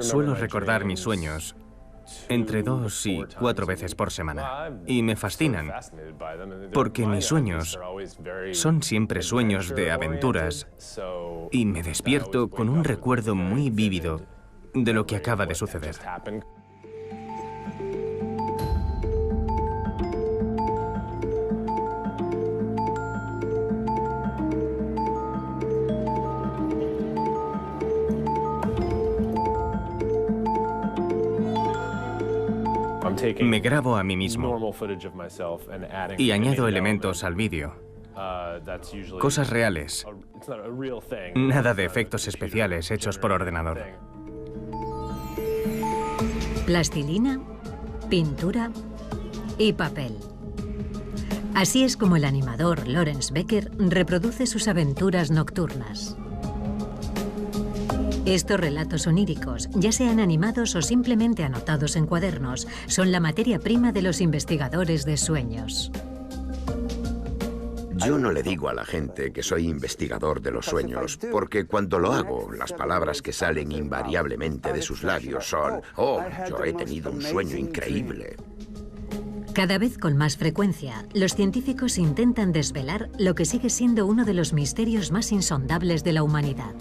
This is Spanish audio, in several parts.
Suelo recordar mis sueños entre 2 y 4 veces por semana. Y me fascinan, porque mis sueños son siempre sueños de aventuras y me despierto con un recuerdo muy vívido de lo que acaba de suceder. Me grabo a mí mismo y añado elementos al vídeo, cosas reales, nada de efectos especiales hechos por ordenador. Plastilina, pintura y papel. Así es como el animador Lawrence Becker reproduce sus aventuras nocturnas. Estos relatos oníricos, ya sean animados o simplemente anotados en cuadernos, son la materia prima de los investigadores de sueños. Yo no le digo a la gente que soy investigador de los sueños, porque cuando lo hago, las palabras que salen invariablemente de sus labios son: «Oh, yo he tenido un sueño increíble». Cada vez con más frecuencia, los científicos intentan desvelar lo que sigue siendo uno de los misterios más insondables de la humanidad.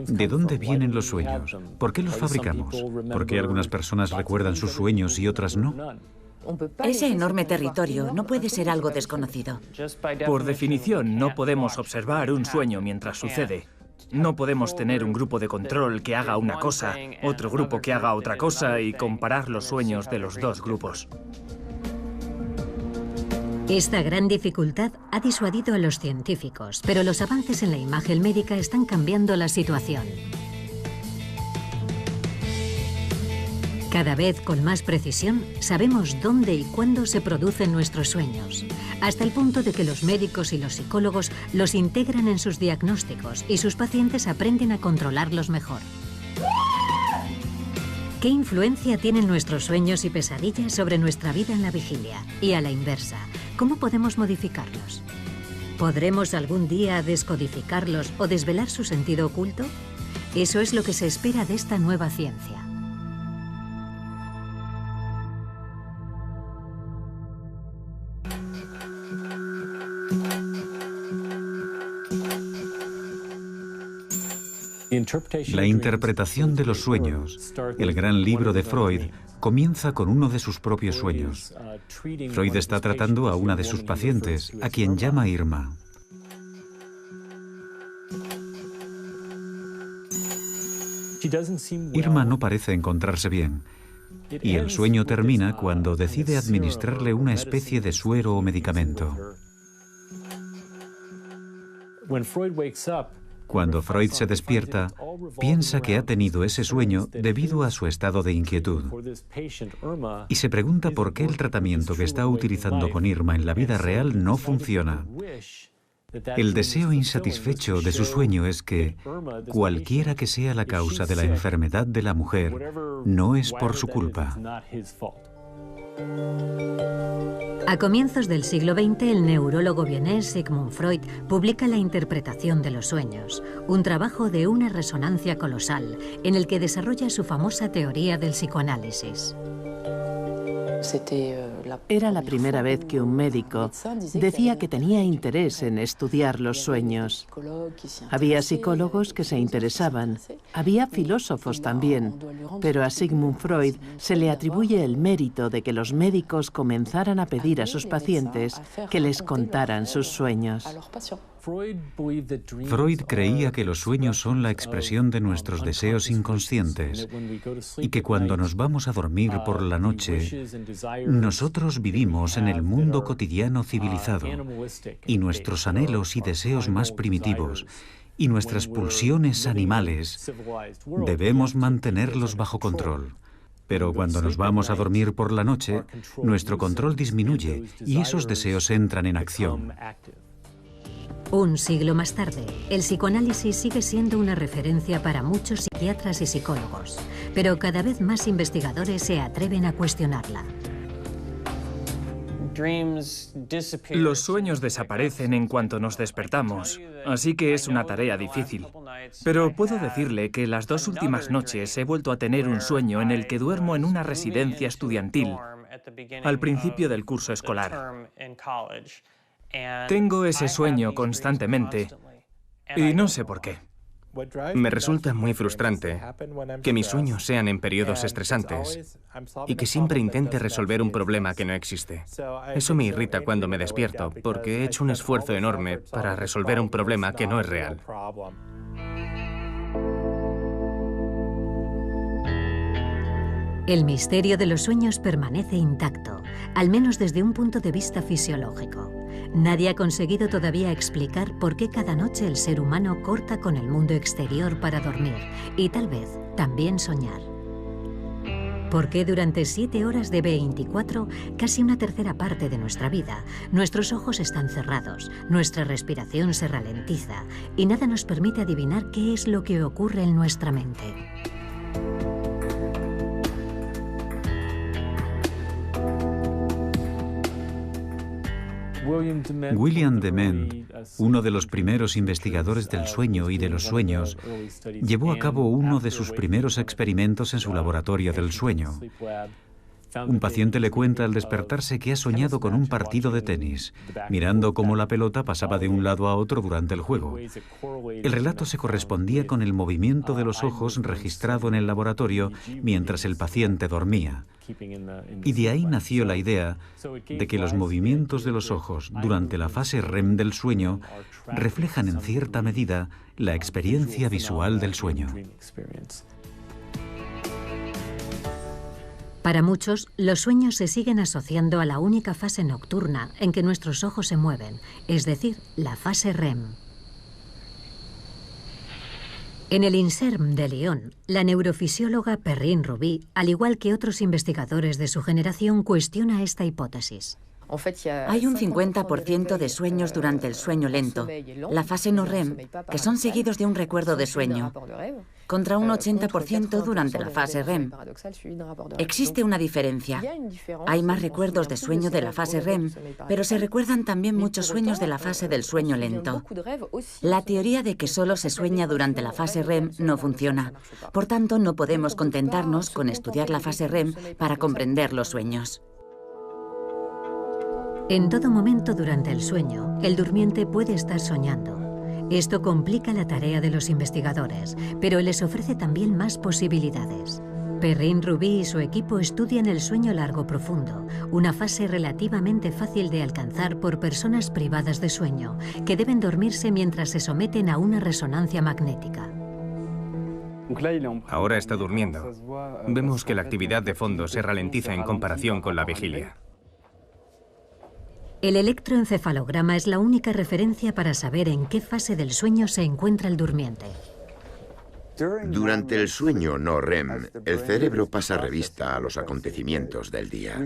¿De dónde vienen los sueños? ¿Por qué los fabricamos? ¿Por qué algunas personas recuerdan sus sueños y otras no? Ese enorme territorio no puede ser algo desconocido. Por definición, no podemos observar un sueño mientras sucede. No podemos tener un grupo de control que haga una cosa, otro grupo que haga otra cosa y comparar los sueños de los dos grupos. Esta gran dificultad ha disuadido a los científicos, pero los avances en la imagen médica están cambiando la situación. Cada vez con más precisión sabemos dónde y cuándo se producen nuestros sueños, hasta el punto de que los médicos y los psicólogos los integran en sus diagnósticos y sus pacientes aprenden a controlarlos mejor. ¿Qué influencia tienen nuestros sueños y pesadillas sobre nuestra vida en la vigilia? Y a la inversa, ¿cómo podemos modificarlos? ¿Podremos algún día descodificarlos o desvelar su sentido oculto? Eso es lo que se espera de esta nueva ciencia. La interpretación de los sueños, el gran libro de Freud, comienza con uno de sus propios sueños. Freud está tratando a una de sus pacientes, a quien llama Irma. Irma no parece encontrarse bien, y el sueño termina cuando decide administrarle una especie de suero o medicamento. Cuando Freud se despierta, piensa que ha tenido ese sueño debido a su estado de inquietud. Y se pregunta por qué el tratamiento que está utilizando con Irma en la vida real no funciona. El deseo insatisfecho de su sueño es que, cualquiera que sea la causa de la enfermedad de la mujer, no es por su culpa. A comienzos del siglo XX, el neurólogo vienés Sigmund Freud publica La interpretación de los sueños, un trabajo de una resonancia colosal en el que desarrolla su famosa teoría del psicoanálisis. Era la primera vez que un médico decía que tenía interés en estudiar los sueños. Había psicólogos que se interesaban, había filósofos también, pero a Sigmund Freud se le atribuye el mérito de que los médicos comenzaran a pedir a sus pacientes que les contaran sus sueños. Freud creía que los sueños son la expresión de nuestros deseos inconscientes y que cuando nos vamos a dormir por la noche, nosotros vivimos en el mundo cotidiano civilizado y nuestros anhelos y deseos más primitivos y nuestras pulsiones animales debemos mantenerlos bajo control. Pero cuando nos vamos a dormir por la noche, nuestro control disminuye y esos deseos entran en acción. Un siglo más tarde, el psicoanálisis sigue siendo una referencia para muchos psiquiatras y psicólogos, pero cada vez más investigadores se atreven a cuestionarla. Los sueños desaparecen en cuanto nos despertamos, así que es una tarea difícil. Pero puedo decirle que las 2 últimas noches he vuelto a tener un sueño en el que duermo en una residencia estudiantil al principio del curso escolar. Tengo ese sueño constantemente y no sé por qué. Me resulta muy frustrante que mis sueños sean en periodos estresantes y que siempre intente resolver un problema que no existe. Eso me irrita cuando me despierto, porque he hecho un esfuerzo enorme para resolver un problema que no es real. El misterio de los sueños permanece intacto, al menos desde un punto de vista fisiológico. Nadie ha conseguido todavía explicar por qué cada noche el ser humano corta con el mundo exterior para dormir y tal vez también soñar. ¿Por qué durante 7 horas de 24, casi una tercera parte de nuestra vida, nuestros ojos están cerrados, nuestra respiración se ralentiza y nada nos permite adivinar qué es lo que ocurre en nuestra mente? William Dement, uno de los primeros investigadores del sueño y de los sueños, llevó a cabo uno de sus primeros experimentos en su laboratorio del sueño. Un paciente le cuenta al despertarse que ha soñado con un partido de tenis, mirando cómo la pelota pasaba de un lado a otro durante el juego. El relato se correspondía con el movimiento de los ojos registrado en el laboratorio mientras el paciente dormía. Y de ahí nació la idea de que los movimientos de los ojos durante la fase REM del sueño reflejan en cierta medida la experiencia visual del sueño. Para muchos, los sueños se siguen asociando a la única fase nocturna en que nuestros ojos se mueven, es decir, la fase REM. En el INSERM de Lyon, la neurofisióloga Perrine Ruby, al igual que otros investigadores de su generación, cuestiona esta hipótesis. Hay un 50% de sueños durante el sueño lento, la fase no REM, que son seguidos de un recuerdo de sueño, contra un 80% durante la fase REM. Existe una diferencia. Hay más recuerdos de sueño de la fase REM, pero se recuerdan también muchos sueños de la fase del sueño lento. La teoría de que solo se sueña durante la fase REM no funciona. Por tanto, no podemos contentarnos con estudiar la fase REM para comprender los sueños. En todo momento durante el sueño, el durmiente puede estar soñando. Esto complica la tarea de los investigadores, pero les ofrece también más posibilidades. Perrine Ruby y su equipo estudian el sueño largo profundo, una fase relativamente fácil de alcanzar por personas privadas de sueño, que deben dormirse mientras se someten a una resonancia magnética. Ahora está durmiendo. Vemos que la actividad de fondo se ralentiza en comparación con la vigilia. El electroencefalograma es la única referencia para saber en qué fase del sueño se encuentra el durmiente. Durante el sueño no REM, el cerebro pasa revista a los acontecimientos del día.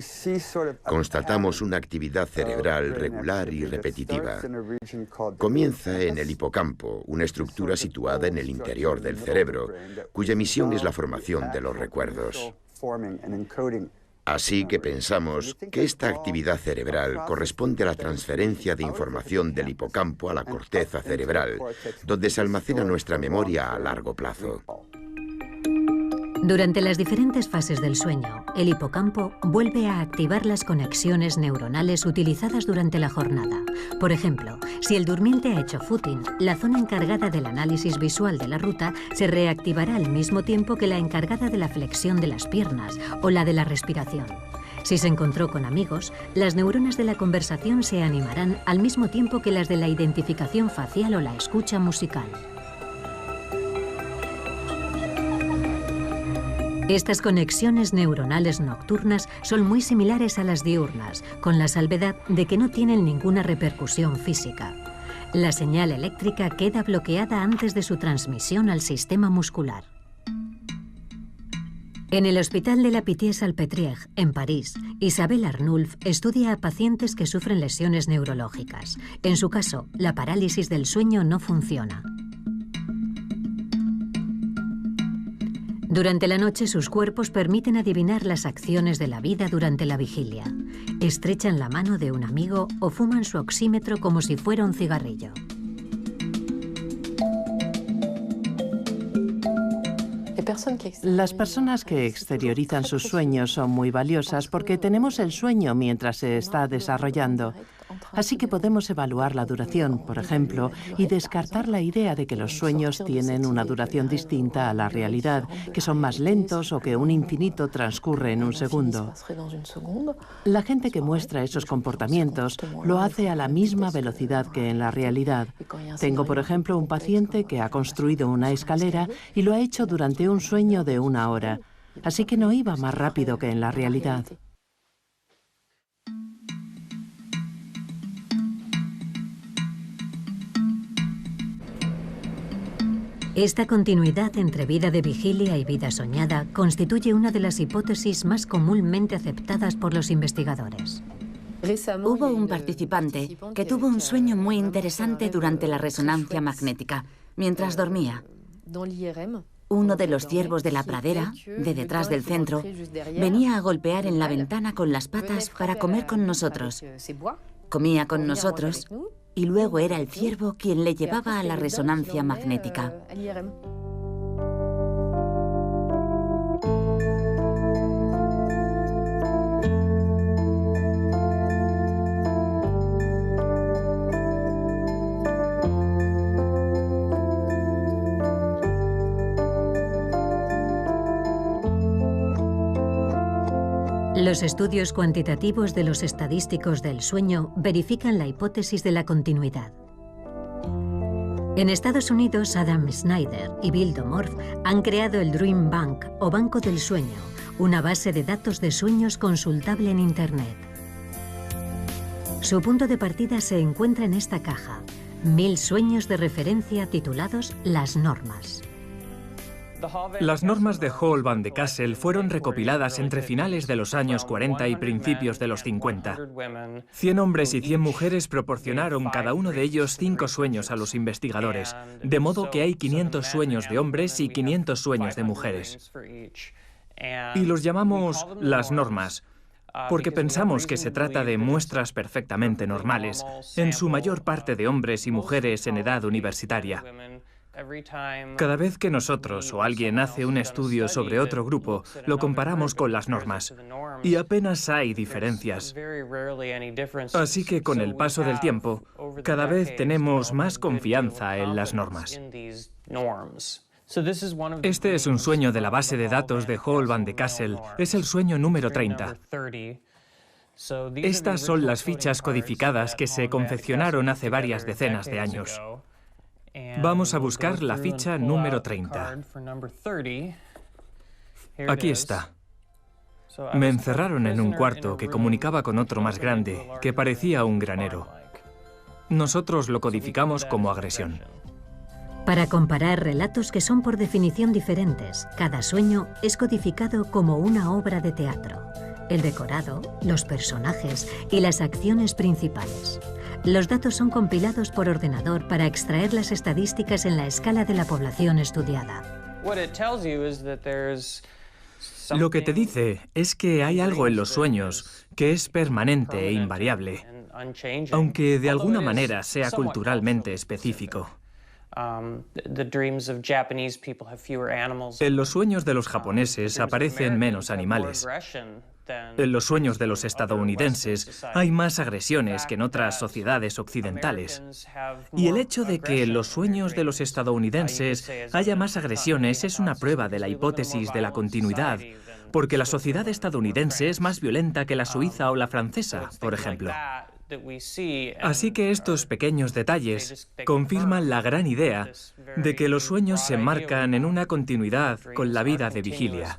Constatamos una actividad cerebral regular y repetitiva. Comienza en el hipocampo, una estructura situada en el interior del cerebro, cuya misión es la formación de los recuerdos. Así que pensamos que esta actividad cerebral corresponde a la transferencia de información del hipocampo a la corteza cerebral, donde se almacena nuestra memoria a largo plazo. Durante las diferentes fases del sueño, el hipocampo vuelve a activar las conexiones neuronales utilizadas durante la jornada. Por ejemplo, si el durmiente ha hecho footing, la zona encargada del análisis visual de la ruta se reactivará al mismo tiempo que la encargada de la flexión de las piernas o la de la respiración. Si se encontró con amigos, las neuronas de la conversación se animarán al mismo tiempo que las de la identificación facial o la escucha musical. Estas conexiones neuronales nocturnas son muy similares a las diurnas, con la salvedad de que no tienen ninguna repercusión física. La señal eléctrica queda bloqueada antes de su transmisión al sistema muscular. En el Hospital de la Pitié-Salpêtrière, en París, Isabelle Arnulf estudia a pacientes que sufren lesiones neurológicas. En su caso, la parálisis del sueño no funciona. Durante la noche, sus cuerpos permiten adivinar las acciones de la vida durante la vigilia. Estrechan la mano de un amigo o fuman su oxímetro como si fuera un cigarrillo. Las personas que exteriorizan sus sueños son muy valiosas porque tenemos el sueño mientras se está desarrollando. Así que podemos evaluar la duración, por ejemplo, y descartar la idea de que los sueños tienen una duración distinta a la realidad, que son más lentos o que un infinito transcurre en un segundo. La gente que muestra esos comportamientos lo hace a la misma velocidad que en la realidad. Tengo, por ejemplo, un paciente que ha construido una escalera y lo ha hecho durante un sueño de 1 hora, así que no iba más rápido que en la realidad. Esta continuidad entre vida de vigilia y vida soñada constituye una de las hipótesis más comúnmente aceptadas por los investigadores. Hubo un participante que tuvo un sueño muy interesante durante la resonancia magnética, mientras dormía. Uno de los ciervos de la pradera, de detrás del centro, venía a golpear en la ventana con las patas para comer con nosotros. Comía con nosotros y luego era el ciervo quien le llevaba a la resonancia magnética. Los estudios cuantitativos de los estadísticos del sueño verifican la hipótesis de la continuidad. En Estados Unidos, Adam Snyder y Bill Domorf han creado el Dream Bank, o Banco del Sueño, una base de datos de sueños consultable en Internet. Su punto de partida se encuentra en esta caja: 1000 sueños de referencia titulados Las Normas. Las normas de Hall van de Kassel fueron recopiladas entre finales de los años 40 y principios de los 50. 100 hombres y 100 mujeres proporcionaron cada uno de ellos 5 sueños a los investigadores, de modo que hay 500 sueños de hombres y 500 sueños de mujeres. Y los llamamos las normas, porque pensamos que se trata de muestras perfectamente normales, en su mayor parte de hombres y mujeres en edad universitaria. Cada vez que nosotros o alguien hace un estudio sobre otro grupo, lo comparamos con las normas, y apenas hay diferencias. Así que con el paso del tiempo, cada vez tenemos más confianza en las normas. Este es un sueño de la base de datos de Hall van de Kassel. Es el sueño número 30. Estas son las fichas codificadas que se confeccionaron hace varias decenas de años. Vamos a buscar la ficha número 30. Aquí está. Me encerraron en un cuarto que comunicaba con otro más grande, que parecía un granero. Nosotros lo codificamos como agresión. Para comparar relatos que son por definición diferentes, cada sueño es codificado como una obra de teatro. El decorado, los personajes y las acciones principales. Los datos son compilados por ordenador para extraer las estadísticas en la escala de la población estudiada. Lo que te dice es que hay algo en los sueños que es permanente e invariable, aunque de alguna manera sea culturalmente específico. En los sueños de los japoneses aparecen menos animales. En los sueños de los estadounidenses hay más agresiones que en otras sociedades occidentales. Y el hecho de que en los sueños de los estadounidenses haya más agresiones es una prueba de la hipótesis de la continuidad, porque la sociedad estadounidense es más violenta que la suiza o la francesa, por ejemplo. Así que estos pequeños detalles confirman la gran idea de que los sueños se enmarcan en una continuidad con la vida de vigilia.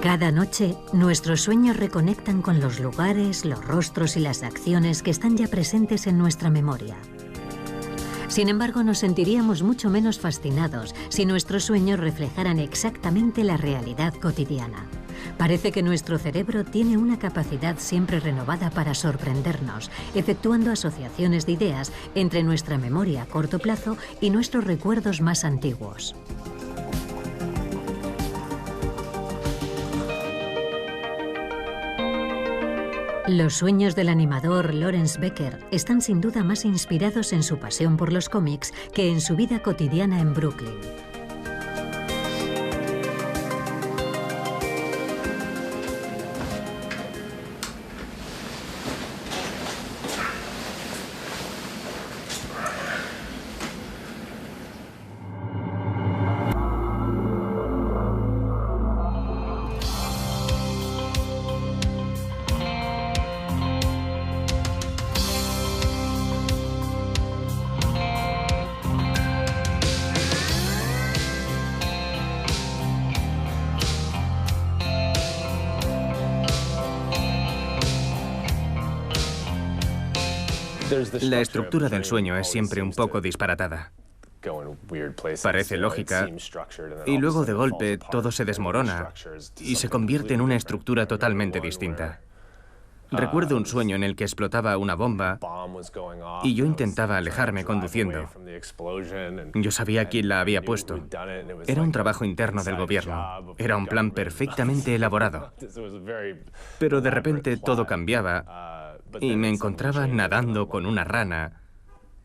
Cada noche, nuestros sueños reconectan con los lugares, los rostros y las acciones que están ya presentes en nuestra memoria. Sin embargo, nos sentiríamos mucho menos fascinados si nuestros sueños reflejaran exactamente la realidad cotidiana. Parece que nuestro cerebro tiene una capacidad siempre renovada para sorprendernos, efectuando asociaciones de ideas entre nuestra memoria a corto plazo y nuestros recuerdos más antiguos. Los sueños del animador Lawrence Becker están sin duda más inspirados en su pasión por los cómics que en su vida cotidiana en Brooklyn. La estructura del sueño es siempre un poco disparatada. Parece lógica y luego de golpe todo se desmorona y se convierte en una estructura totalmente distinta. Recuerdo un sueño en el que explotaba una bomba y yo intentaba alejarme conduciendo. Yo sabía quién la había puesto. Era un trabajo interno del gobierno. Era un plan perfectamente elaborado. Pero de repente todo cambiaba y me encontraba nadando con una rana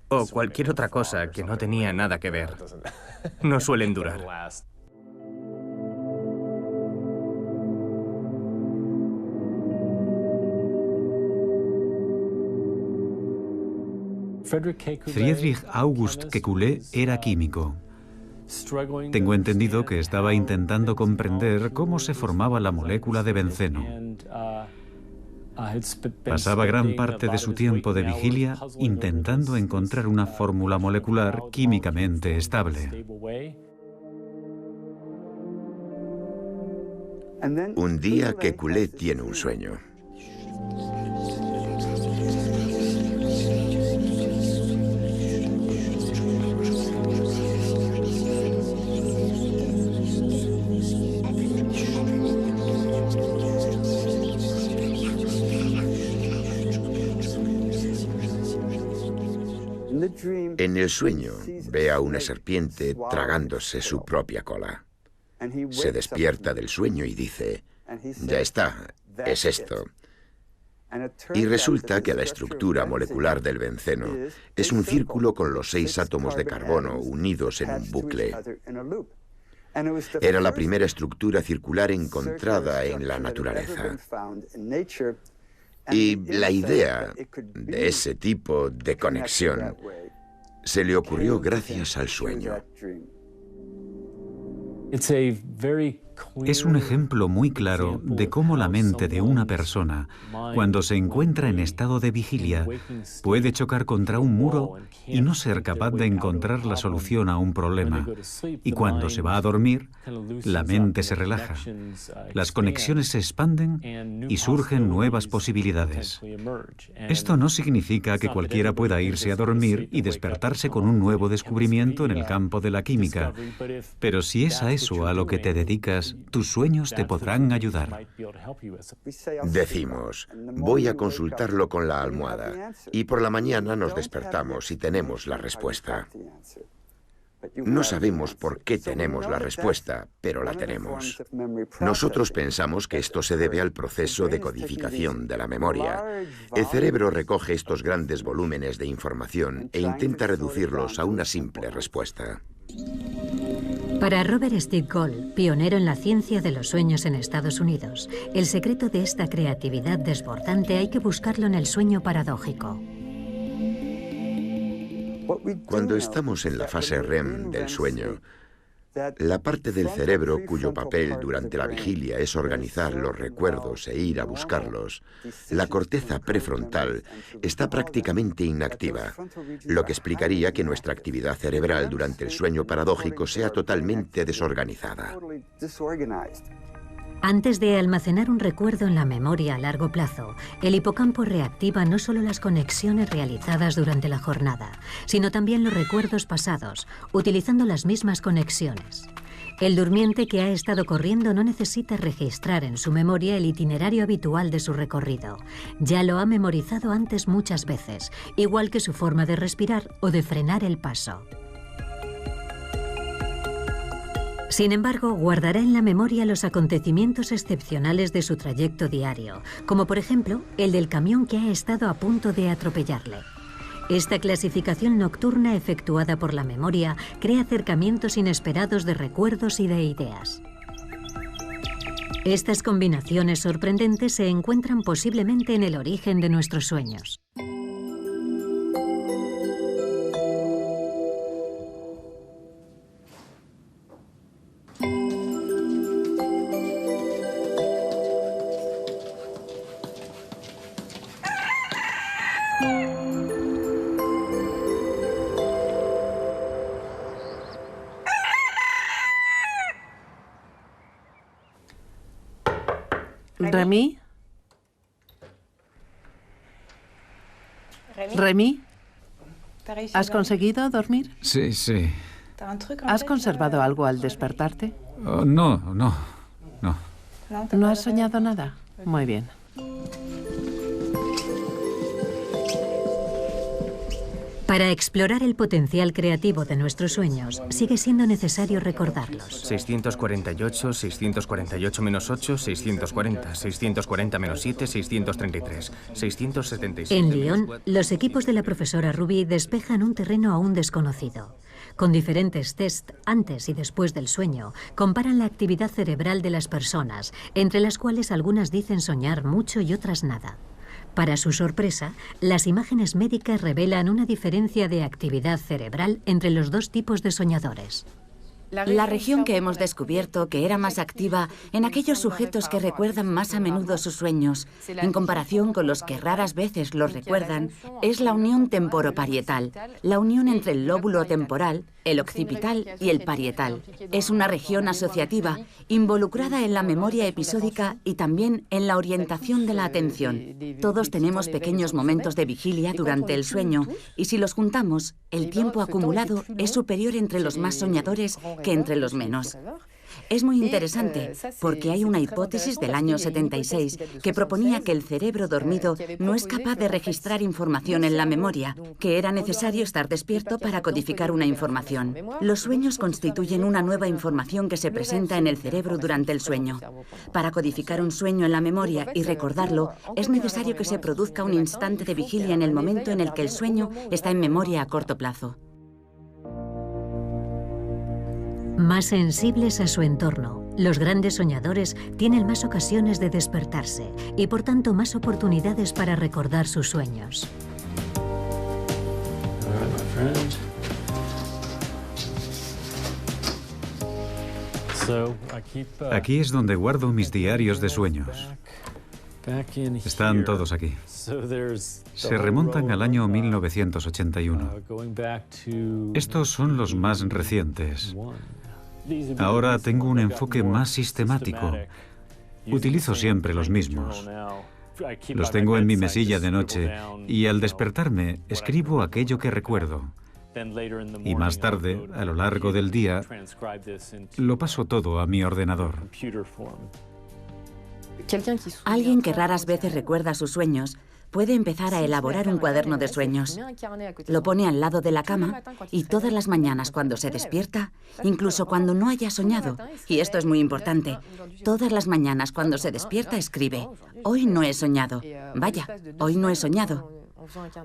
o cualquier otra cosa que no tenía nada que ver. No suelen durar. Friedrich August Kekulé era químico. Tengo entendido que estaba intentando comprender cómo se formaba la molécula de benceno. Pasaba gran parte de su tiempo de vigilia intentando encontrar una fórmula molecular químicamente estable. Un día Kekulé tiene un sueño. En el sueño ve a una serpiente tragándose su propia cola. Se despierta del sueño y dice, ya está, es esto. Y resulta que la estructura molecular del benceno es un círculo con los 6 átomos de carbono unidos en un bucle. Era la primera estructura circular encontrada en la naturaleza. Y la idea de ese tipo de conexión se le ocurrió gracias al sueño. Es un ejemplo muy claro de cómo la mente de una persona, cuando se encuentra en estado de vigilia, puede chocar contra un muro y no ser capaz de encontrar la solución a un problema. Y cuando se va a dormir, la mente se relaja, las conexiones se expanden y surgen nuevas posibilidades. Esto no significa que cualquiera pueda irse a dormir y despertarse con un nuevo descubrimiento en el campo de la química, pero si es a eso a lo que te dedicas, tus sueños te podrán ayudar. Decimos, voy a consultarlo con la almohada, y por la mañana nos despertamos y tenemos la respuesta. No sabemos por qué tenemos la respuesta, pero la tenemos. Nosotros pensamos que esto se debe al proceso de codificación de la memoria. El cerebro recoge estos grandes volúmenes de información e intenta reducirlos a una simple respuesta. Para Robert Stigall, pionero en la ciencia de los sueños en Estados Unidos, el secreto de esta creatividad desbordante hay que buscarlo en el sueño paradójico. Cuando estamos en la fase REM del sueño, la parte del cerebro cuyo papel durante la vigilia es organizar los recuerdos e ir a buscarlos, la corteza prefrontal está prácticamente inactiva, lo que explicaría que nuestra actividad cerebral durante el sueño paradójico sea totalmente desorganizada. Antes de almacenar un recuerdo en la memoria a largo plazo, el hipocampo reactiva no solo las conexiones realizadas durante la jornada, sino también los recuerdos pasados, utilizando las mismas conexiones. El durmiente que ha estado corriendo no necesita registrar en su memoria el itinerario habitual de su recorrido. Ya lo ha memorizado antes muchas veces, igual que su forma de respirar o de frenar el paso. Sin embargo, guardará en la memoria los acontecimientos excepcionales de su trayecto diario, como por ejemplo el del camión que ha estado a punto de atropellarle. Esta clasificación nocturna efectuada por la memoria crea acercamientos inesperados de recuerdos y de ideas. Estas combinaciones sorprendentes se encuentran posiblemente en el origen de nuestros sueños. ¿Remy? ¿Remy? ¿Has conseguido dormir? Sí, sí. ¿Has conservado algo al despertarte? Oh, no. ¿No has soñado nada? Muy bien. Para explorar el potencial creativo de nuestros sueños, sigue siendo necesario recordarlos. 648, 648 menos 8, 640, 640 menos 7, 633, 677... En Lyon, los equipos de la profesora Ruby despejan un terreno aún desconocido. Con diferentes tests antes y después del sueño, comparan la actividad cerebral de las personas, entre las cuales algunas dicen soñar mucho y otras nada. Para su sorpresa, las imágenes médicas revelan una diferencia de actividad cerebral entre los dos tipos de soñadores. La región que hemos descubierto que era más activa en aquellos sujetos que recuerdan más a menudo sus sueños, en comparación con los que raras veces los recuerdan, es la unión temporoparietal, la unión entre el lóbulo temporal, el occipital y el parietal. Es una región asociativa involucrada en la memoria episódica y también en la orientación de la atención. Todos tenemos pequeños momentos de vigilia durante el sueño y si los juntamos, el tiempo acumulado es superior entre los más soñadores que entre los menos. Es muy interesante porque hay una hipótesis del año 76 que proponía que el cerebro dormido no es capaz de registrar información en la memoria, que era necesario estar despierto para codificar una información. Los sueños constituyen una nueva información que se presenta en el cerebro durante el sueño. Para codificar un sueño en la memoria y recordarlo, es necesario que se produzca un instante de vigilia en el momento en el que el sueño está en memoria a corto plazo. Más sensibles a su entorno, los grandes soñadores tienen más ocasiones de despertarse y por tanto más oportunidades para recordar sus sueños. Aquí es donde guardo mis diarios de sueños. Están todos aquí. Se remontan al año 1981. Estos son los más recientes. Ahora tengo un enfoque más sistemático. Utilizo siempre los mismos. Los tengo en mi mesilla de noche y al despertarme escribo aquello que recuerdo. Y más tarde, a lo largo del día, lo paso todo a mi ordenador. Alguien que raras veces recuerda sus sueños puede empezar a elaborar un cuaderno de sueños. Lo pone al lado de la cama y todas las mañanas cuando se despierta, incluso cuando no haya soñado, y esto es muy importante, todas las mañanas cuando se despierta escribe: hoy no he soñado, vaya, hoy no he soñado.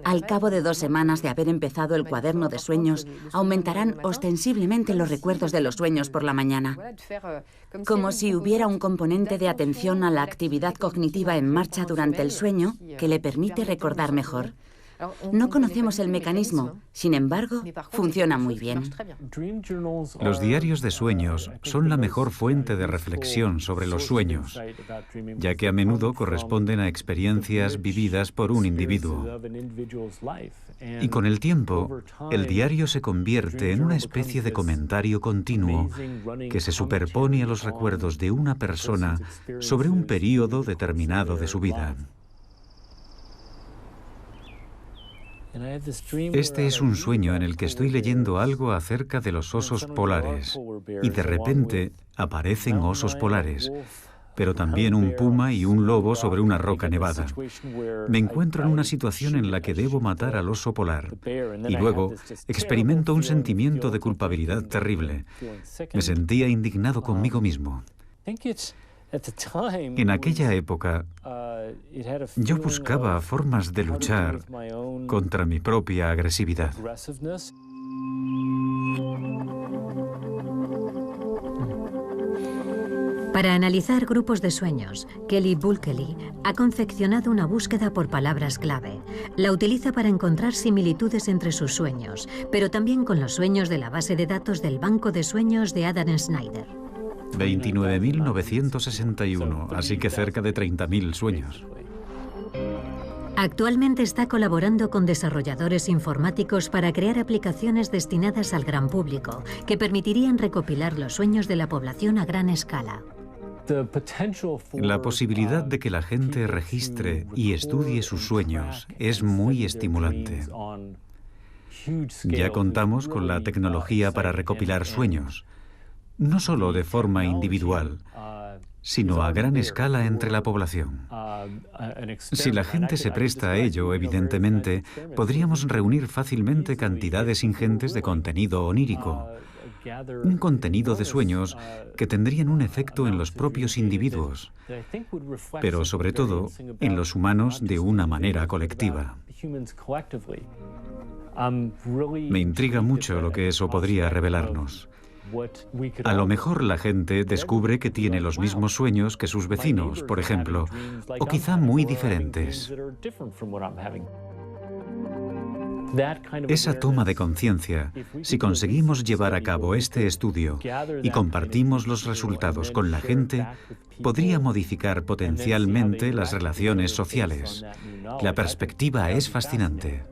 Al cabo de 2 semanas de haber empezado el cuaderno de sueños, aumentarán ostensiblemente los recuerdos de los sueños por la mañana. Como si hubiera un componente de atención a la actividad cognitiva en marcha durante el sueño que le permite recordar mejor. No conocemos el mecanismo, sin embargo, funciona muy bien. Los diarios de sueños son la mejor fuente de reflexión sobre los sueños, ya que a menudo corresponden a experiencias vividas por un individuo. Y con el tiempo, el diario se convierte en una especie de comentario continuo que se superpone a los recuerdos de una persona sobre un período determinado de su vida. Este es un sueño en el que estoy leyendo algo acerca de los osos polares y de repente aparecen osos polares, pero también un puma y un lobo sobre una roca nevada. Me encuentro en una situación en la que debo matar al oso polar y luego experimento un sentimiento de culpabilidad terrible. Me sentía indignado conmigo mismo. En aquella época, yo buscaba formas de luchar contra mi propia agresividad. Para analizar grupos de sueños, Kelly Bulkeley ha confeccionado una búsqueda por palabras clave. La utiliza para encontrar similitudes entre sus sueños, pero también con los sueños de la base de datos del Banco de Sueños de Adam Snyder. 29.961, así que cerca de 30.000 sueños. Actualmente está colaborando con desarrolladores informáticos para crear aplicaciones destinadas al gran público, que permitirían recopilar los sueños de la población a gran escala. La posibilidad de que la gente registre y estudie sus sueños es muy estimulante. Ya contamos con la tecnología para recopilar sueños, no solo de forma individual, sino a gran escala entre la población. Si la gente se presta a ello, evidentemente, podríamos reunir fácilmente cantidades ingentes de contenido onírico, un contenido de sueños que tendrían un efecto en los propios individuos, pero sobre todo en los humanos de una manera colectiva. Me intriga mucho lo que eso podría revelarnos. A lo mejor la gente descubre que tiene los mismos sueños que sus vecinos, por ejemplo, o quizá muy diferentes. Esa toma de conciencia, si conseguimos llevar a cabo este estudio y compartimos los resultados con la gente, podría modificar potencialmente las relaciones sociales. La perspectiva es fascinante.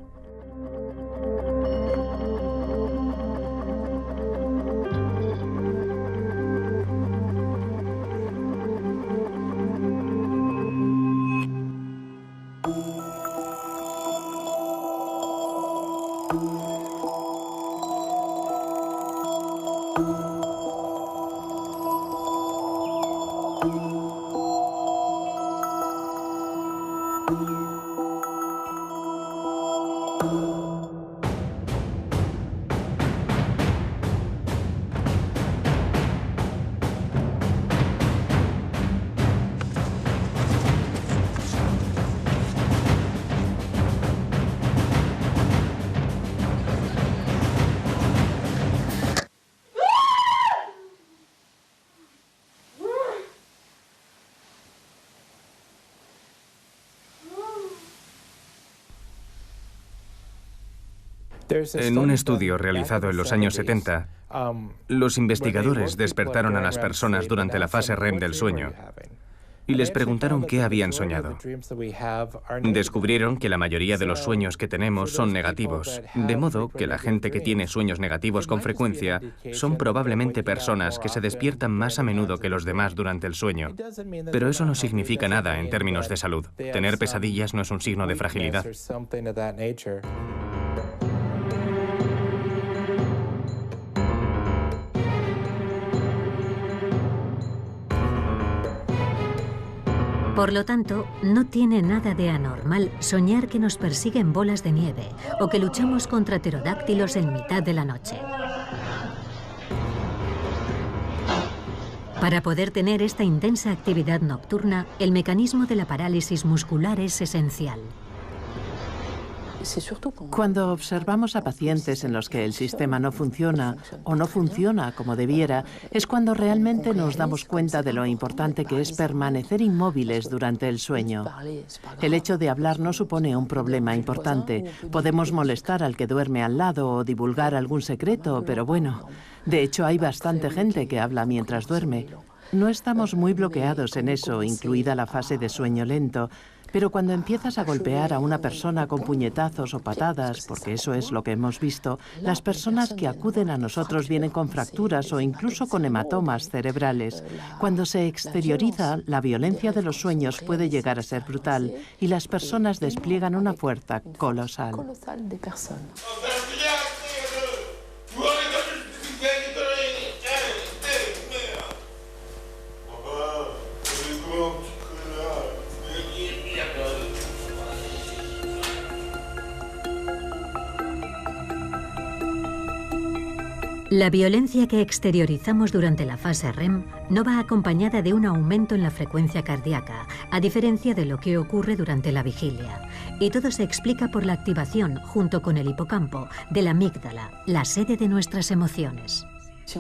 En un estudio realizado en los años 70, los investigadores despertaron a las personas durante la fase REM del sueño y les preguntaron qué habían soñado. Descubrieron que la mayoría de los sueños que tenemos son negativos, de modo que la gente que tiene sueños negativos con frecuencia son probablemente personas que se despiertan más a menudo que los demás durante el sueño. Pero eso no significa nada en términos de salud. Tener pesadillas no es un signo de fragilidad. Por lo tanto, no tiene nada de anormal soñar que nos persiguen bolas de nieve o que luchamos contra pterodáctilos en mitad de la noche. Para poder tener esta intensa actividad nocturna, el mecanismo de la parálisis muscular es esencial. Cuando observamos a pacientes en los que el sistema no funciona o no funciona como debiera, es cuando realmente nos damos cuenta de lo importante que es permanecer inmóviles durante el sueño. El hecho de hablar no supone un problema importante. Podemos molestar al que duerme al lado o divulgar algún secreto, pero bueno, de hecho hay bastante gente que habla mientras duerme. No estamos muy bloqueados en eso, incluida la fase de sueño lento. Pero cuando empiezas a golpear a una persona con puñetazos o patadas, porque eso es lo que hemos visto, las personas que acuden a nosotros vienen con fracturas o incluso con hematomas cerebrales. Cuando se exterioriza, la violencia de los sueños puede llegar a ser brutal y las personas despliegan una fuerza colosal. La violencia que exteriorizamos durante la fase REM no va acompañada de un aumento en la frecuencia cardíaca, a diferencia de lo que ocurre durante la vigilia. Y todo se explica por la activación, junto con el hipocampo, de la amígdala, la sede de nuestras emociones.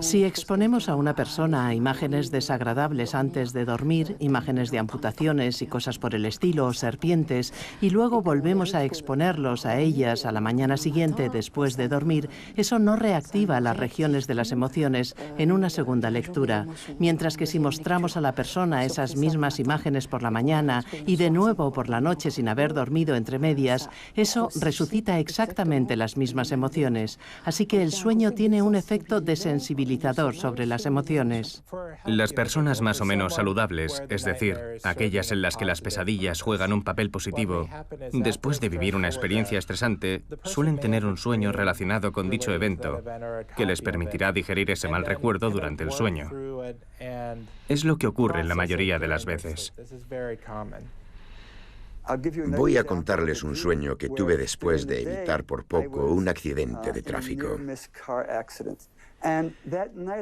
Si exponemos a una persona a imágenes desagradables antes de dormir, imágenes de amputaciones y cosas por el estilo, o serpientes, y luego volvemos a exponerlos a ellas a la mañana siguiente después de dormir, eso no reactiva las regiones de las emociones en una segunda lectura. Mientras que si mostramos a la persona esas mismas imágenes por la mañana y de nuevo por la noche sin haber dormido entre medias, eso resucita exactamente las mismas emociones. Así que el sueño tiene un efecto desensibilizador sobre las emociones. Las personas más o menos saludables, es decir, aquellas en las que las pesadillas juegan un papel positivo, después de vivir una experiencia estresante, suelen tener un sueño relacionado con dicho evento, que les permitirá digerir ese mal recuerdo durante el sueño. Es lo que ocurre en la mayoría de las veces. Voy a contarles un sueño que tuve después de evitar por poco un accidente de tráfico.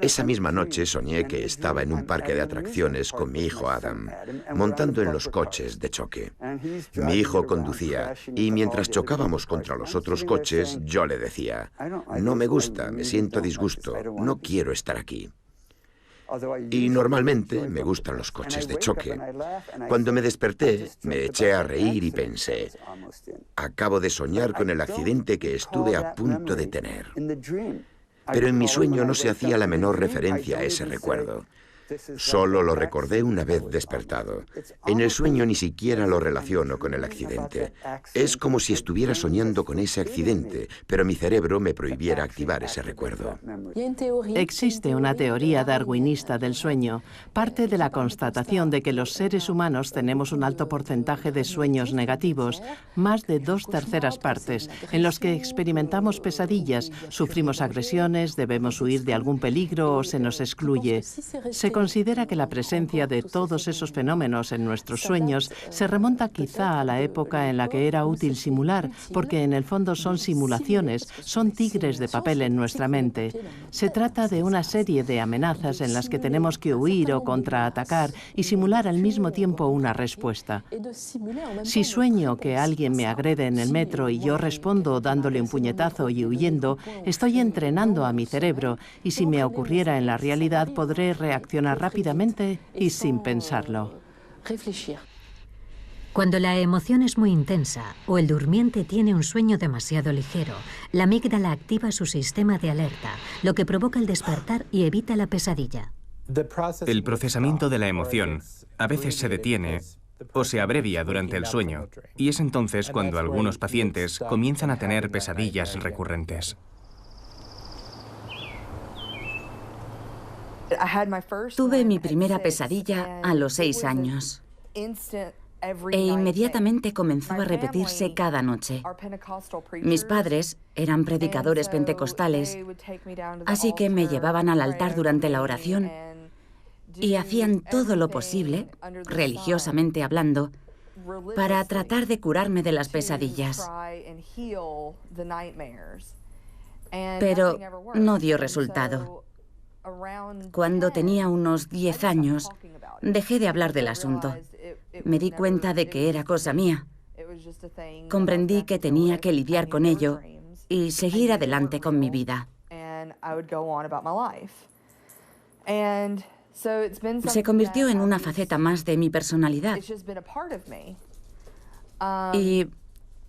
Esa misma noche soñé que estaba en un parque de atracciones con mi hijo Adam, montando en los coches de choque. Mi hijo conducía y mientras chocábamos contra los otros coches, yo le decía, no me gusta, me siento disgusto, no quiero estar aquí. Y normalmente me gustan los coches de choque. Cuando me desperté, me eché a reír y pensé, acabo de soñar con el accidente que estuve a punto de tener. Pero en mi sueño no se hacía la menor referencia a ese recuerdo. Solo lo recordé una vez despertado. En el sueño ni siquiera lo relaciono con el accidente. Es como si estuviera soñando con ese accidente, pero mi cerebro me prohibiera activar ese recuerdo. Existe una teoría darwinista del sueño. Parte de la constatación de que los seres humanos tenemos un alto porcentaje de sueños negativos, más de 2/3 partes, en los que experimentamos pesadillas, sufrimos agresiones, debemos huir de algún peligro o se nos excluye. Se considera que la presencia de todos esos fenómenos en nuestros sueños se remonta quizá a la época en la que era útil simular, porque en el fondo son simulaciones, son tigres de papel en nuestra mente. Se trata de una serie de amenazas en las que tenemos que huir o contraatacar y simular al mismo tiempo una respuesta. Si sueño que alguien me agrede en el metro y yo respondo dándole un puñetazo y huyendo, estoy entrenando a mi cerebro y si me ocurriera en la realidad podré reaccionar rápidamente y sin pensarlo. Cuando la emoción es muy intensa o el durmiente tiene un sueño demasiado ligero, la amígdala activa su sistema de alerta, lo que provoca el despertar y evita la pesadilla. El procesamiento de la emoción a veces se detiene o se abrevia durante el sueño, y es entonces cuando algunos pacientes comienzan a tener pesadillas recurrentes. Tuve mi primera pesadilla a los 6 años e inmediatamente comenzó a repetirse cada noche. Mis padres eran predicadores pentecostales, así que me llevaban al altar durante la oración y hacían todo lo posible, religiosamente hablando, para tratar de curarme de las pesadillas. Pero no dio resultado. Cuando tenía unos 10 años, dejé de hablar del asunto. Me di cuenta de que era cosa mía. Comprendí que tenía que lidiar con ello y seguir adelante con mi vida. Se convirtió en una faceta más de mi personalidad y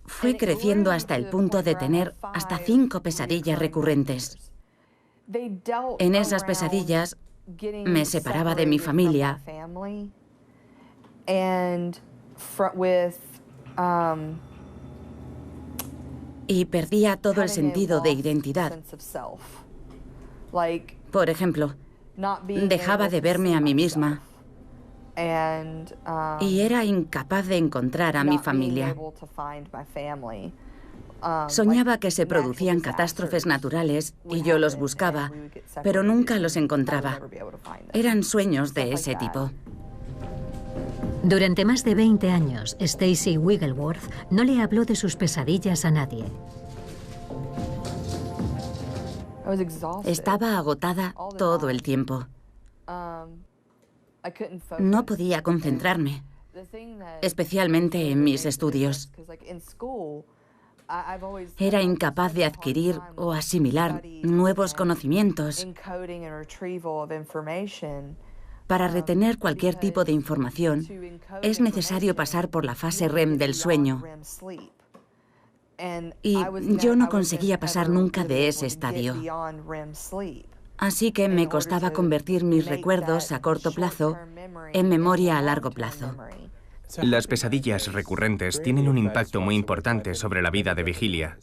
fui creciendo hasta el punto de tener hasta 5 pesadillas recurrentes. En esas pesadillas me separaba de mi familia y perdía todo el sentido de identidad. Por ejemplo, dejaba de verme a mí misma y era incapaz de encontrar a mi familia. Soñaba que se producían catástrofes naturales y yo los buscaba, pero nunca los encontraba. Eran sueños de ese tipo. Durante más de 20 años, Stacey Wigglesworth no le habló de sus pesadillas a nadie. Estaba agotada todo el tiempo. No podía concentrarme, especialmente en mis estudios. Era incapaz de adquirir o asimilar nuevos conocimientos. Para retener cualquier tipo de información, es necesario pasar por la fase REM del sueño. Y yo no conseguía pasar nunca de ese estadio. Así que me costaba convertir mis recuerdos a corto plazo en memoria a largo plazo. Las pesadillas recurrentes tienen un impacto muy importante sobre la vida de vigilia.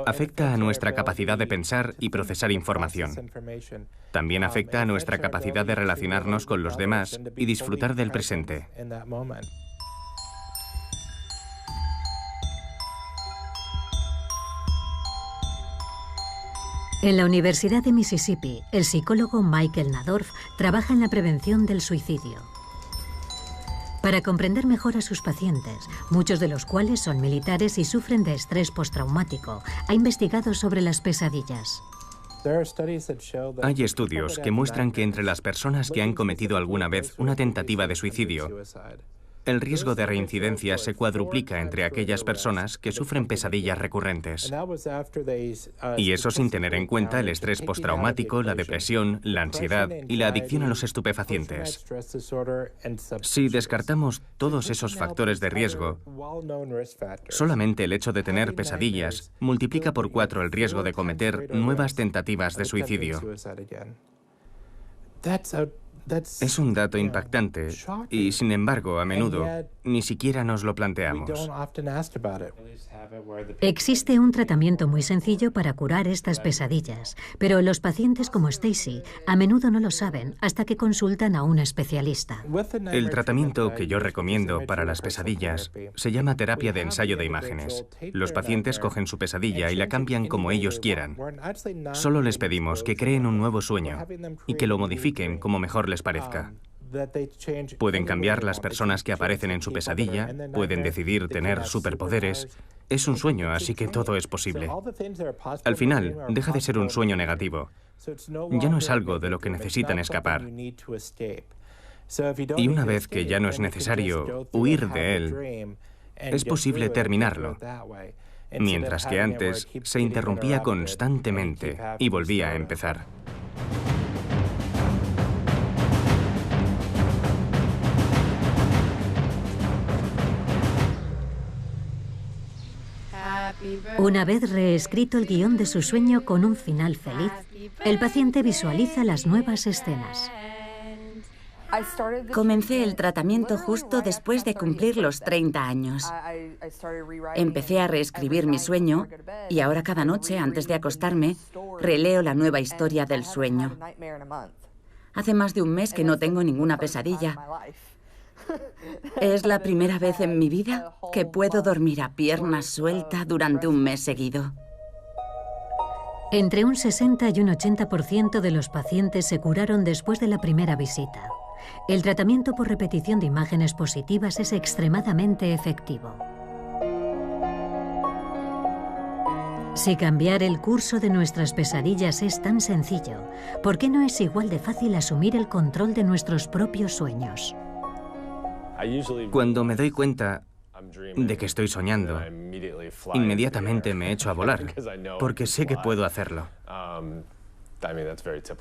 Afecta a nuestra capacidad de pensar y procesar información. También afecta a nuestra capacidad de relacionarnos con los demás y disfrutar del presente. En la Universidad de Mississippi, el psicólogo Michael Nadorf trabaja en la prevención del suicidio. Para comprender mejor a sus pacientes, muchos de los cuales son militares y sufren de estrés postraumático, ha investigado sobre las pesadillas. Hay estudios que muestran que entre las personas que han cometido alguna vez una tentativa de suicidio, el riesgo de reincidencia se cuadruplica entre aquellas personas que sufren pesadillas recurrentes. Y eso sin tener en cuenta el estrés postraumático, la depresión, la ansiedad y la adicción a los estupefacientes. Si descartamos todos esos factores de riesgo, solamente el hecho de tener pesadillas multiplica por 4 el riesgo de cometer nuevas tentativas de suicidio. Es un dato impactante y, sin embargo, a menudo ni siquiera nos lo planteamos. Existe un tratamiento muy sencillo para curar estas pesadillas, pero los pacientes como Stacey a menudo no lo saben hasta que consultan a un especialista. El tratamiento que yo recomiendo para las pesadillas se llama terapia de ensayo de imágenes. Los pacientes cogen su pesadilla y la cambian como ellos quieran. Solo les pedimos que creen un nuevo sueño y que lo modifiquen como mejor les parezca. Pueden cambiar las personas que aparecen en su pesadilla, pueden decidir tener superpoderes. Es un sueño, así que todo es posible. Al final, deja de ser un sueño negativo. Ya no es algo de lo que necesitan escapar. Y una vez que ya no es necesario huir de él, es posible terminarlo. Mientras que antes se interrumpía constantemente y volvía a empezar. Una vez reescrito el guión de su sueño con un final feliz, el paciente visualiza las nuevas escenas. Comencé el tratamiento justo después de cumplir los 30 años. Empecé a reescribir mi sueño y ahora cada noche, antes de acostarme, releo la nueva historia del sueño. Hace más de un mes que no tengo ninguna pesadilla. Es la primera vez en mi vida que puedo dormir a pierna suelta durante un mes seguido. Entre un 60 y un 80% de los pacientes se curaron después de la primera visita. El tratamiento por repetición de imágenes positivas es extremadamente efectivo. Si cambiar el curso de nuestras pesadillas es tan sencillo, ¿por qué no es igual de fácil asumir el control de nuestros propios sueños? Cuando me doy cuenta, de que estoy soñando, inmediatamente me echo a volar, porque sé que puedo hacerlo.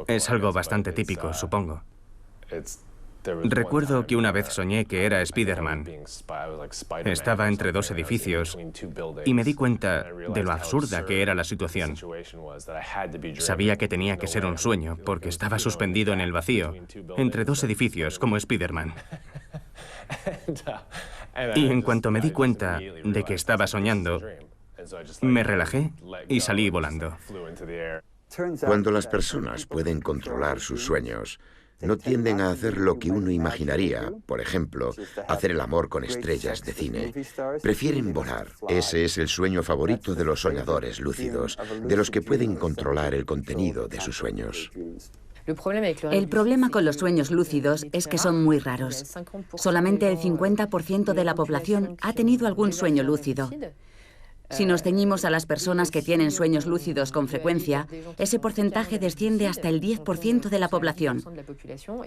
Es algo bastante típico, supongo. Recuerdo que una vez soñé que era Spider-Man. Estaba entre dos edificios y me di cuenta de lo absurda que era la situación. Sabía que tenía que ser un sueño porque estaba suspendido en el vacío, entre dos edificios como Spider-Man. Y en cuanto me di cuenta de que estaba soñando, me relajé y salí volando. Cuando las personas pueden controlar sus sueños, no tienden a hacer lo que uno imaginaría, por ejemplo, hacer el amor con estrellas de cine. Prefieren volar. Ese es el sueño favorito de los soñadores lúcidos, de los que pueden controlar el contenido de sus sueños. El problema con los sueños lúcidos es que son muy raros. Solamente el 50% de la población ha tenido algún sueño lúcido. Si nos ceñimos a las personas que tienen sueños lúcidos con frecuencia, ese porcentaje desciende hasta el 10% de la población.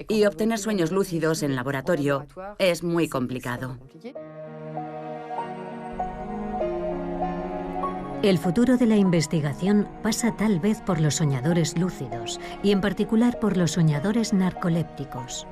Y obtener sueños lúcidos en laboratorio es muy complicado. El futuro de la investigación pasa tal vez por los soñadores lúcidos y en particular por los soñadores narcolépticos.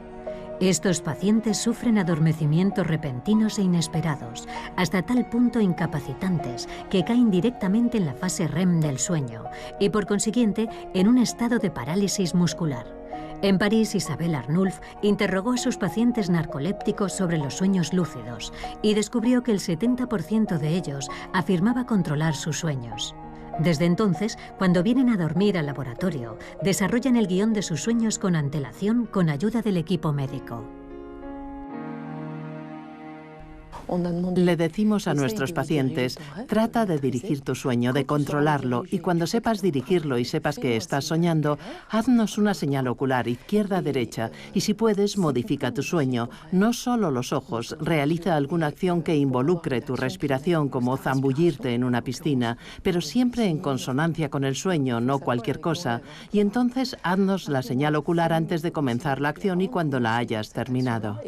Estos pacientes sufren adormecimientos repentinos e inesperados, hasta tal punto incapacitantes que caen directamente en la fase REM del sueño y, por consiguiente, en un estado de parálisis muscular. En París, Isabelle Arnulf interrogó a sus pacientes narcolépticos sobre los sueños lúcidos y descubrió que el 70% de ellos afirmaba controlar sus sueños. Desde entonces, cuando vienen a dormir al laboratorio, desarrollan el guión de sus sueños con antelación con ayuda del equipo médico. Le decimos a nuestros pacientes, trata de dirigir tu sueño, de controlarlo, y cuando sepas dirigirlo y sepas que estás soñando, haznos una señal ocular izquierda-derecha y si puedes, modifica tu sueño. No solo los ojos, realiza alguna acción que involucre tu respiración, como zambullirte en una piscina, pero siempre en consonancia con el sueño, no cualquier cosa. Y entonces haznos la señal ocular antes de comenzar la acción y cuando la hayas terminado.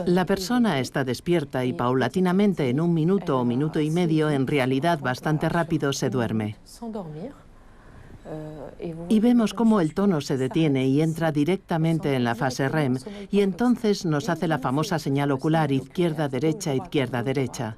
La persona está despierta y paulatinamente en 1 minuto o minuto y medio, en realidad bastante rápido, se duerme. Y vemos cómo el tono se detiene y entra directamente en la fase REM y entonces nos hace la famosa señal ocular izquierda-derecha, izquierda-derecha.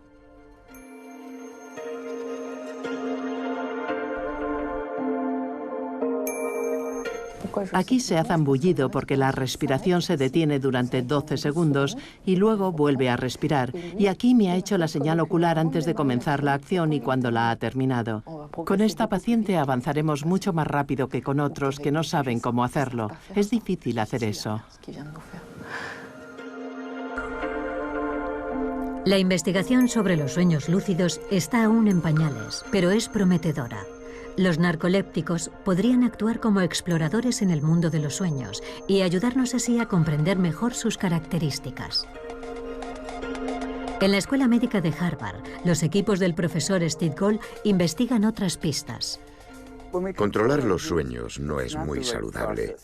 Aquí se ha zambullido porque la respiración se detiene durante 12 segundos y luego vuelve a respirar. Y aquí me ha hecho la señal ocular antes de comenzar la acción y cuando la ha terminado. Con esta paciente avanzaremos mucho más rápido que con otros que no saben cómo hacerlo. Es difícil hacer eso. La investigación sobre los sueños lúcidos está aún en pañales, pero es prometedora. Los narcolépticos podrían actuar como exploradores en el mundo de los sueños y ayudarnos así a comprender mejor sus características. En la Escuela Médica de Harvard, los equipos del profesor Steve Gold investigan otras pistas. Controlar los sueños no es muy saludable,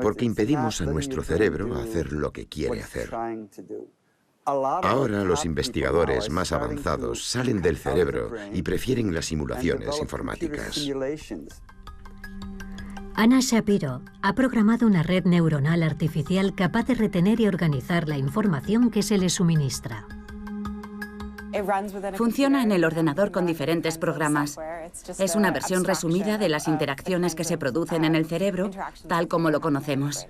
porque impedimos a nuestro cerebro hacer lo que quiere hacer. Ahora los investigadores más avanzados salen del cerebro y prefieren las simulaciones informáticas. Anna Shapiro ha programado una red neuronal artificial capaz de retener y organizar la información que se le suministra. Funciona en el ordenador con diferentes programas. Es una versión resumida de las interacciones que se producen en el cerebro, tal como lo conocemos.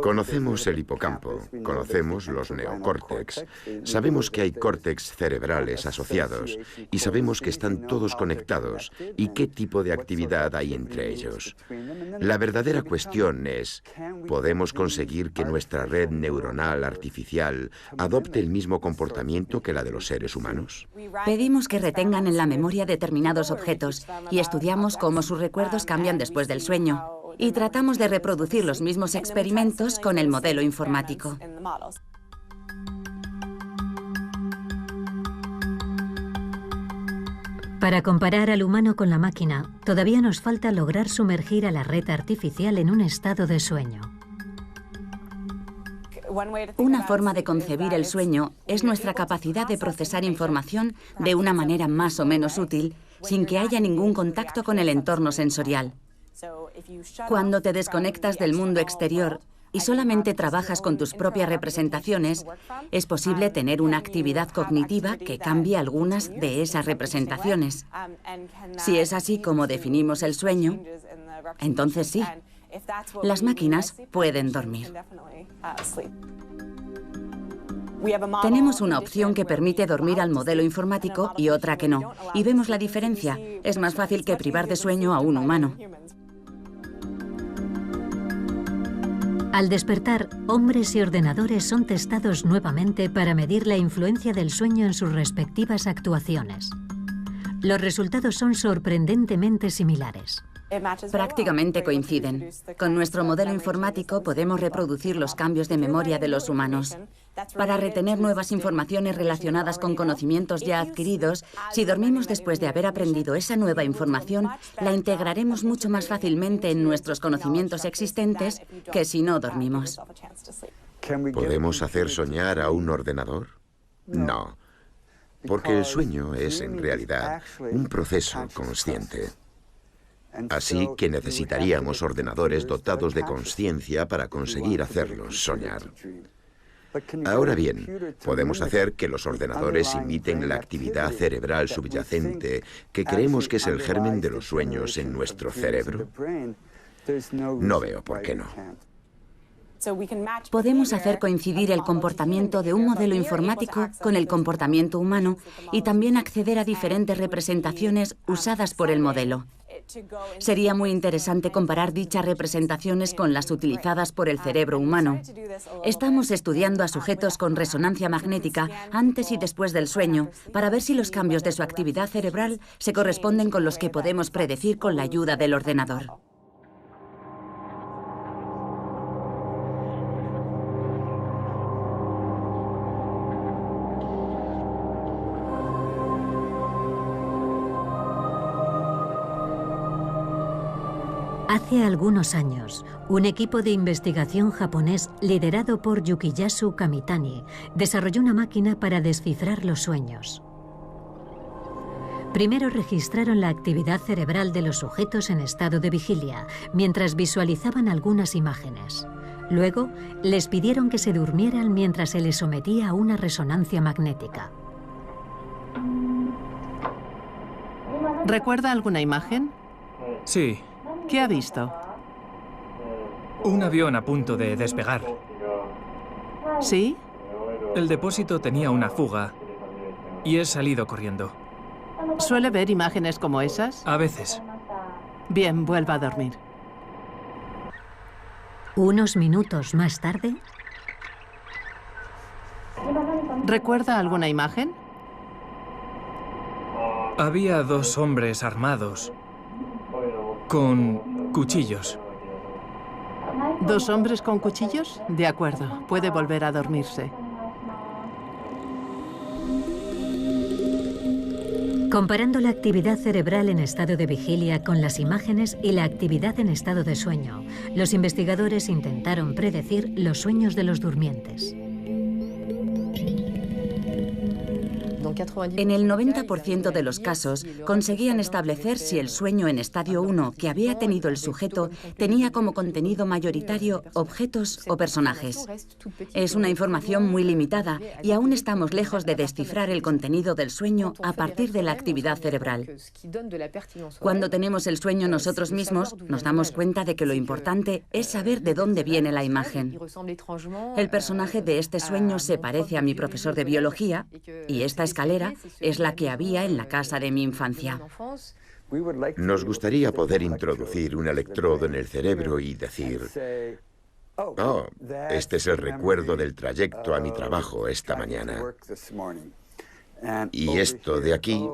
Conocemos el hipocampo, conocemos los neocórtex, sabemos que hay córtex cerebrales asociados y sabemos que están todos conectados y qué tipo de actividad hay entre ellos. La verdadera cuestión es, ¿podemos conseguir que nuestra red neuronal artificial adopte el mismo comportamiento que la de los seres humanos? Pedimos que retengan en la memoria determinados objetos y estudiamos cómo sus recuerdos cambian después del sueño. Y tratamos de reproducir los mismos experimentos con el modelo informático. Para comparar al humano con la máquina, todavía nos falta lograr sumergir a la red artificial en un estado de sueño. Una forma de concebir el sueño es nuestra capacidad de procesar información de una manera más o menos útil, sin que haya ningún contacto con el entorno sensorial. Cuando te desconectas del mundo exterior y solamente trabajas con tus propias representaciones, es posible tener una actividad cognitiva que cambie algunas de esas representaciones. Si es así como definimos el sueño, entonces sí, las máquinas pueden dormir. Tenemos una opción que permite dormir al modelo informático y otra que no, y vemos la diferencia. Es más fácil que privar de sueño a un humano. Al despertar, hombres y ordenadores son testados nuevamente para medir la influencia del sueño en sus respectivas actuaciones. Los resultados son sorprendentemente similares. Prácticamente coinciden. Con nuestro modelo informático podemos reproducir los cambios de memoria de los humanos. Para retener nuevas informaciones relacionadas con conocimientos ya adquiridos, si dormimos después de haber aprendido esa nueva información, la integraremos mucho más fácilmente en nuestros conocimientos existentes que si no dormimos. ¿Podemos hacer soñar a un ordenador? No, porque el sueño es en realidad un proceso consciente. Así que necesitaríamos ordenadores dotados de consciencia para conseguir hacerlos soñar. Ahora bien, podemos hacer que los ordenadores imiten la actividad cerebral subyacente que creemos que es el germen de los sueños en nuestro cerebro. No veo por qué no. Podemos hacer coincidir el comportamiento de un modelo informático con el comportamiento humano y también acceder a diferentes representaciones usadas por el modelo. Sería muy interesante comparar dichas representaciones con las utilizadas por el cerebro humano. Estamos estudiando a sujetos con resonancia magnética antes y después del sueño para ver si los cambios de su actividad cerebral se corresponden con los que podemos predecir con la ayuda del ordenador. Hace algunos años, un equipo de investigación japonés liderado por Yukiyasu Kamitani desarrolló una máquina para descifrar los sueños. Primero registraron la actividad cerebral de los sujetos en estado de vigilia, mientras visualizaban algunas imágenes. Luego, les pidieron que se durmieran mientras se les sometía a una resonancia magnética. ¿Recuerda alguna imagen? Sí. ¿Qué ha visto? Un avión a punto de despegar. ¿Sí? El depósito tenía una fuga y he salido corriendo. ¿Suele ver imágenes como esas? A veces. Bien, vuelva a dormir. Unos minutos más tarde... ¿Recuerda alguna imagen? Había dos hombres armados con cuchillos. ¿Dos hombres con cuchillos? De acuerdo, puede volver a dormirse. Comparando la actividad cerebral en estado de vigilia con las imágenes y la actividad en estado de sueño, los investigadores intentaron predecir los sueños de los durmientes. En el 90% de los casos, conseguían establecer si el sueño en estadio 1 que había tenido el sujeto tenía como contenido mayoritario objetos o personajes. Es una información muy limitada y aún estamos lejos de descifrar el contenido del sueño a partir de la actividad cerebral. Cuando tenemos el sueño nosotros mismos, nos damos cuenta de que lo importante es saber de dónde viene la imagen. El personaje de este sueño se parece a mi profesor de biología y esta escalera es la que había en la casa de mi infancia. Nos gustaría poder introducir un electrodo en el cerebro y decir: oh, este es el recuerdo del trayecto a mi trabajo esta mañana. Y esto de aquí,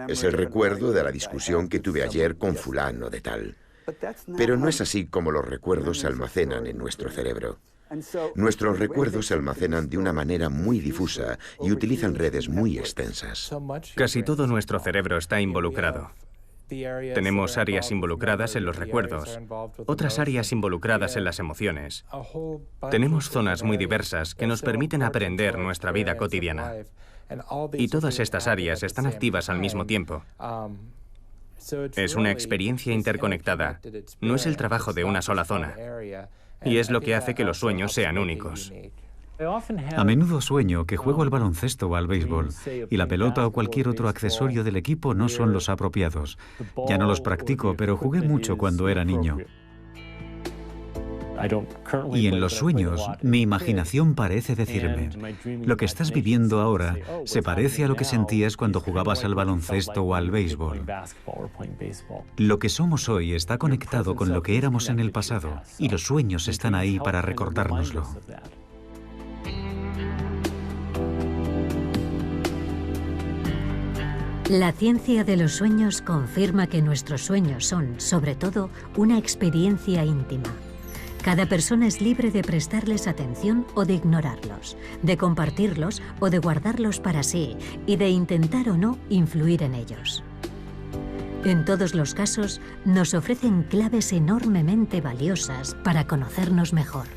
es el recuerdo de la discusión que tuve ayer con fulano de tal. Pero no es así como los recuerdos se almacenan en nuestro cerebro. Nuestros recuerdos se almacenan de una manera muy difusa y utilizan redes muy extensas. Casi todo nuestro cerebro está involucrado. Tenemos áreas involucradas en los recuerdos, otras áreas involucradas en las emociones. Tenemos zonas muy diversas que nos permiten aprender nuestra vida cotidiana. Y todas estas áreas están activas al mismo tiempo. Es una experiencia interconectada. No es el trabajo de una sola zona. Y es lo que hace que los sueños sean únicos. A menudo sueño que juego al baloncesto o al béisbol y la pelota o cualquier otro accesorio del equipo no son los apropiados. Ya no los practico, pero jugué mucho cuando era niño. Y en los sueños, mi imaginación parece decirme, lo que estás viviendo ahora se parece a lo que sentías cuando jugabas al baloncesto o al béisbol. Lo que somos hoy está conectado con lo que éramos en el pasado, y los sueños están ahí para recordárnoslo. La ciencia de los sueños confirma que nuestros sueños son, sobre todo, una experiencia íntima. Cada persona es libre de prestarles atención o de ignorarlos, de compartirlos o de guardarlos para sí y de intentar o no influir en ellos. En todos los casos, nos ofrecen claves enormemente valiosas para conocernos mejor.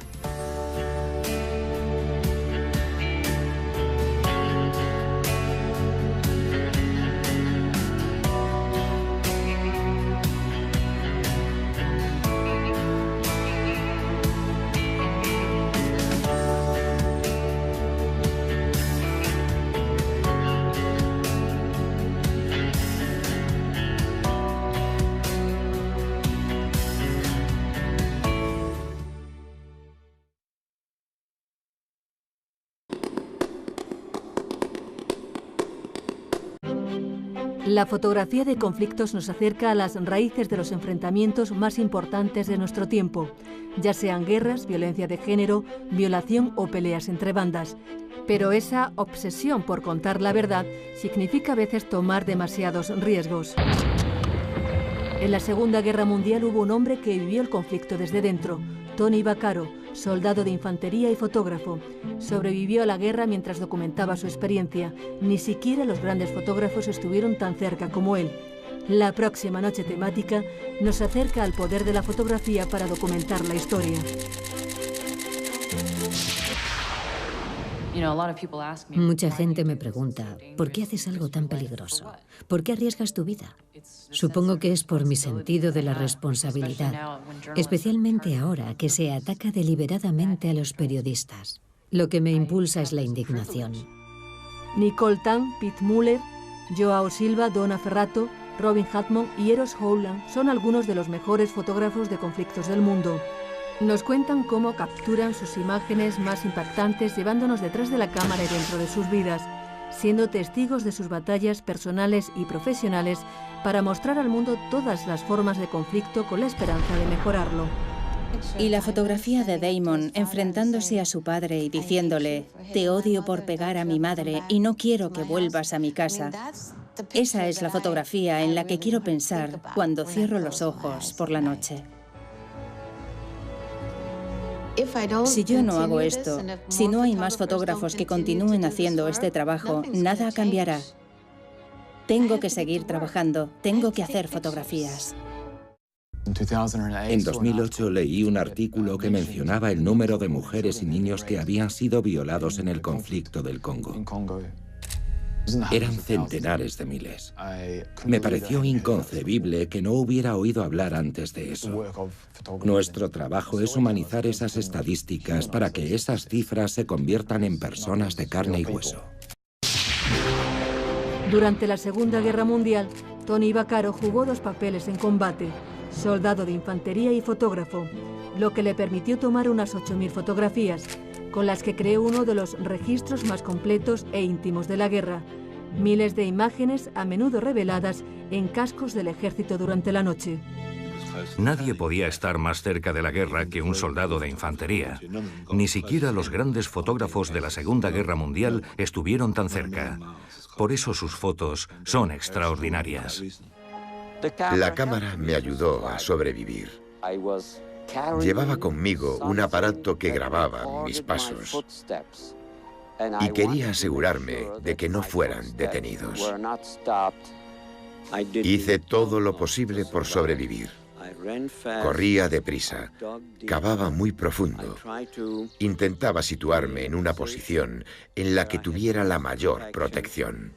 La fotografía de conflictos nos acerca a las raíces de los enfrentamientos más importantes de nuestro tiempo, ya sean guerras, violencia de género, violación o peleas entre bandas. Pero esa obsesión por contar la verdad significa a veces tomar demasiados riesgos. En la Segunda Guerra Mundial hubo un hombre que vivió el conflicto desde dentro, Tony Vaccaro, soldado de infantería y fotógrafo. Sobrevivió a la guerra mientras documentaba su experiencia. Ni siquiera los grandes fotógrafos estuvieron tan cerca como él. La próxima noche temática nos acerca al poder de la fotografía para documentar la historia. Mucha gente me pregunta, ¿por qué haces algo tan peligroso? ¿Por qué arriesgas tu vida? Supongo que es por mi sentido de la responsabilidad, especialmente ahora que se ataca deliberadamente a los periodistas. Lo que me impulsa es la indignación. Nicole Tan, Pete Muller, Joao Silva, Donna Ferrato, Robin Hatmon y Eros Howland son algunos de los mejores fotógrafos de conflictos del mundo. Nos cuentan cómo capturan sus imágenes más impactantes llevándonos detrás de la cámara y dentro de sus vidas, siendo testigos de sus batallas personales y profesionales para mostrar al mundo todas las formas de conflicto con la esperanza de mejorarlo. Y la fotografía de Damon enfrentándose a su padre y diciéndole, te odio por pegar a mi madre y no quiero que vuelvas a mi casa. Esa es la fotografía en la que quiero pensar cuando cierro los ojos por la noche. Si yo no hago esto, si no hay más fotógrafos que continúen haciendo este trabajo, nada cambiará. Tengo que seguir trabajando, tengo que hacer fotografías. En 2008 leí un artículo que mencionaba el número de mujeres y niños que habían sido violados en el conflicto del Congo. Eran centenares de miles. Me pareció inconcebible que no hubiera oído hablar antes de eso. Nuestro trabajo es humanizar esas estadísticas para que esas cifras se conviertan en personas de carne y hueso. Durante la Segunda Guerra Mundial, Tony Vaccaro jugó dos papeles en combate, soldado de infantería y fotógrafo, lo que le permitió tomar unas 8.000 fotografías, con las que creó uno de los registros más completos e íntimos de la guerra. Miles de imágenes, a menudo reveladas en cascos del ejército durante la noche. Nadie podía estar más cerca de la guerra que un soldado de infantería. Ni siquiera los grandes fotógrafos de la Segunda Guerra Mundial estuvieron tan cerca. Por eso sus fotos son extraordinarias. La cámara me ayudó a sobrevivir. Llevaba conmigo un aparato que grababa mis pasos y quería asegurarme de que no fueran detenidos. Hice todo lo posible por sobrevivir. Corría deprisa, cavaba muy profundo. Intentaba situarme en una posición en la que tuviera la mayor protección.